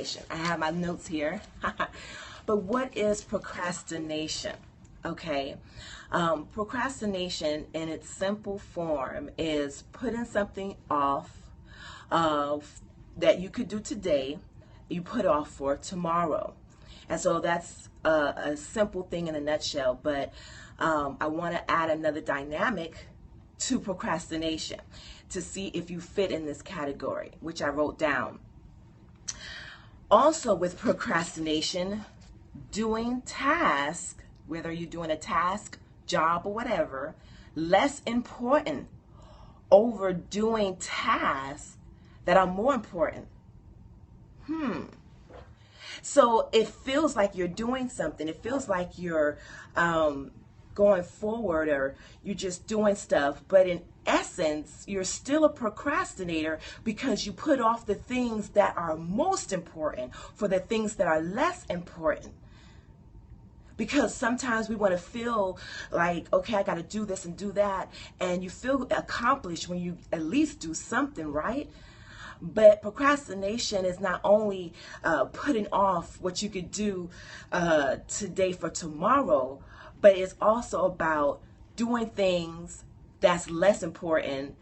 procrastination? I have my notes here. But what is procrastination? Okay. Procrastination in its simple form is putting something off that you could do today, you put off for tomorrow. And so that's a simple thing in a nutshell, but I want to add another dynamic to procrastination to see if you fit in this category, which I wrote down. Also with procrastination, doing tasks, whether you're doing a task, job, or whatever, less important over doing tasks that are more important. So it feels like you're doing something. It feels like you're going forward, or you're just doing stuff, but in essence, you're still a procrastinator because you put off the things that are most important for the things that are less important. Because sometimes we want to feel like, okay, I got to do this and do that, and you feel accomplished when you at least do something, right? But procrastination is not only putting off what you could do today for tomorrow, but it's also about doing things that's less important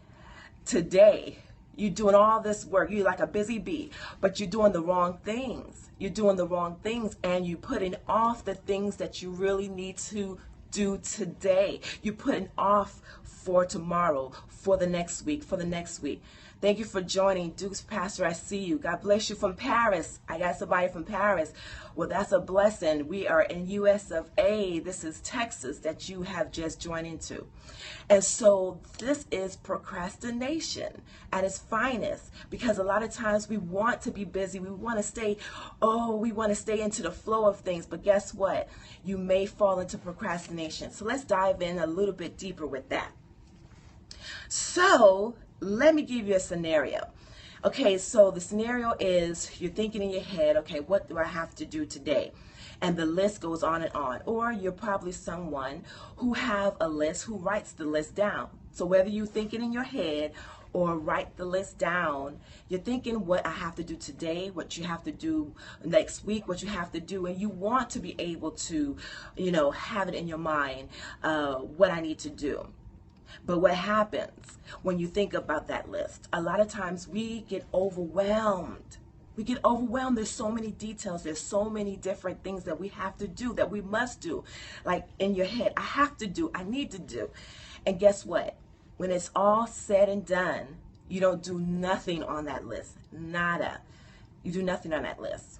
today. You're doing all this work. You're like a busy bee, but you're doing the wrong things. You're doing the wrong things, and you're putting off the things that you really need to do today. You're putting off for tomorrow, for the next week, for the next week. Thank you for joining. Dukes Pastor, I see you. God bless you from Paris. I got somebody from Paris. Well, that's a blessing. We are in US of A. This is Texas that you have just joined into. And so this is procrastination at its finest, because a lot of times we want to be busy. We want to stay, we want to stay into the flow of things. But guess what? You may fall into procrastination. So let's dive in a little bit deeper with that. So let me give you a scenario. Okay, so the scenario is you're thinking in your head, okay, what do I have to do today? And the list goes on and on. Or you're probably someone who have a list, who writes the list down. So whether you think it in your head or write the list down, you're thinking what I have to do today, what you have to do next week, what you have to do, and you want to be able to, have it in your mind, what I need to do. But what happens when you think about that list? A lot of times we get overwhelmed. There's so many details. There's so many different things that we have to do, that we must do. Like in your head, I have to do, I need to do. And guess what? When it's all said and done, you don't do nothing on that list. Nada. You do nothing on that list.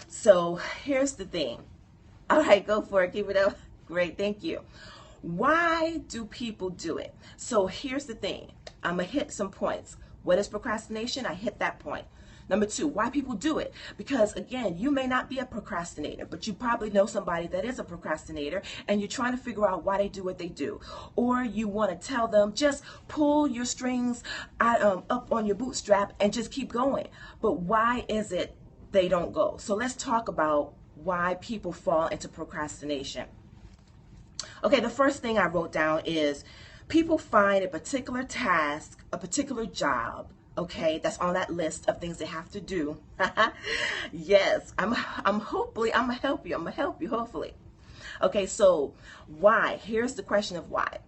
So here's the thing. All right, go for it. Keep it up. Great. Thank you. Why do people do it? So here's the thing. I'm going to hit some points. What is procrastination? I hit that point. Number two, why people do it? Because again, you may not be a procrastinator, but you probably know somebody that is a procrastinator, and you're trying to figure out why they do what they do. Or you want to tell them, just pull your strings up on your bootstrap and just keep going. But why is it they don't go? So let's talk about why people fall into procrastination. Okay, the first thing I wrote down is people find a particular task, a particular job, okay, that's on that list of things they have to do. Yes, I'm hopefully, I'm going to help you, hopefully. Okay, so why? Here's the question of why.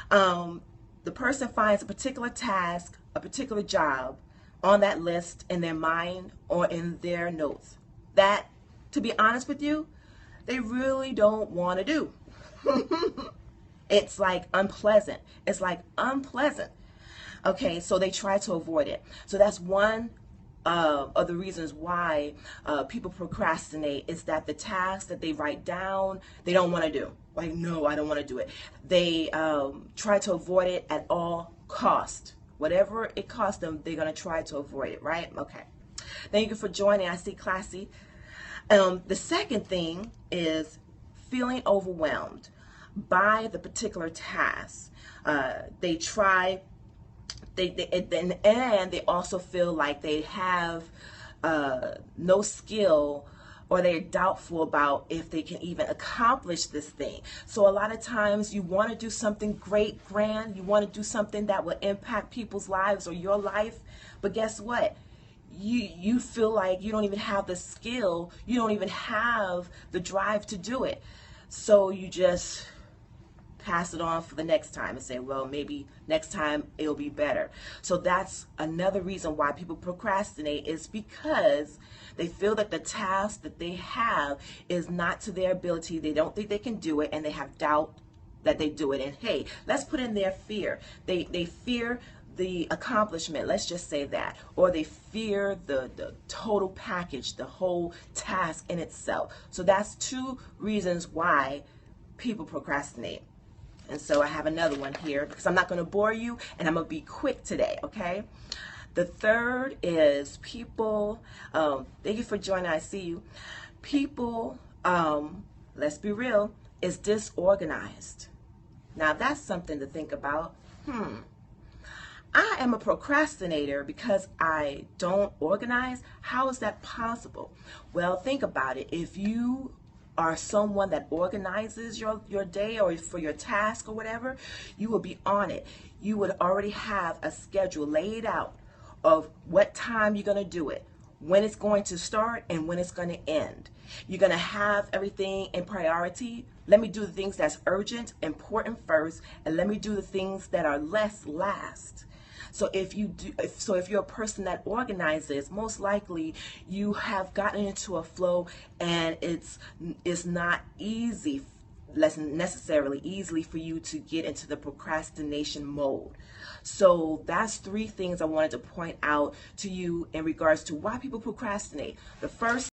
The person finds a particular task, a particular job on that list in their mind or in their notes that, to be honest with you, they really don't want to do. It's like unpleasant. Okay, so they try to avoid it. So that's one of the reasons why people procrastinate, is that the tasks that they write down, they don't want to do. Like, no, I don't want to do it. They try to avoid it at all cost. Whatever it costs them, they're going to try to avoid it, right? Okay. Thank you for joining. I see Classy. The second thing is feeling overwhelmed by the particular task. They also feel like they have no skill, or they're doubtful about if they can even accomplish this thing. So a lot of times you want to do something great, grand, you want to do something that will impact people's lives or your life, but guess what? you feel like you don't even have the skill, you don't even have the drive to do it. So you just pass it on for the next time and say, well, maybe next time it'll be better. So that's another reason why people procrastinate, is because they feel that the task that they have is not to their ability. They don't think they can do it, and they have doubt that they do it. And hey, let's put in their fear. They fear the accomplishment, let's just say that, or they fear the total package, the whole task in itself. So that's two reasons why people procrastinate. And so I have another one here, because I'm not going to bore you, and I'm going to be quick today, okay? The third is people, thank you for joining, I see you. People, let's be real, is disorganized. Now that's something to think about. I am a procrastinator because I don't organize. How is that possible? Well, think about it. If you are someone that organizes your day or for your task or whatever, you will be on it. You would already have a schedule laid out of what time you're going to do it, when it's going to start, and when it's going to end. You're going to have everything in priority. Let me do the things that's urgent, important first, and let me do the things that are less last. So if you're a person that organizes, most likely you have gotten into a flow, and it's not easy, less necessarily easily, for you to get into the procrastination mode. So that's three things I wanted to point out to you in regards to why people procrastinate. The first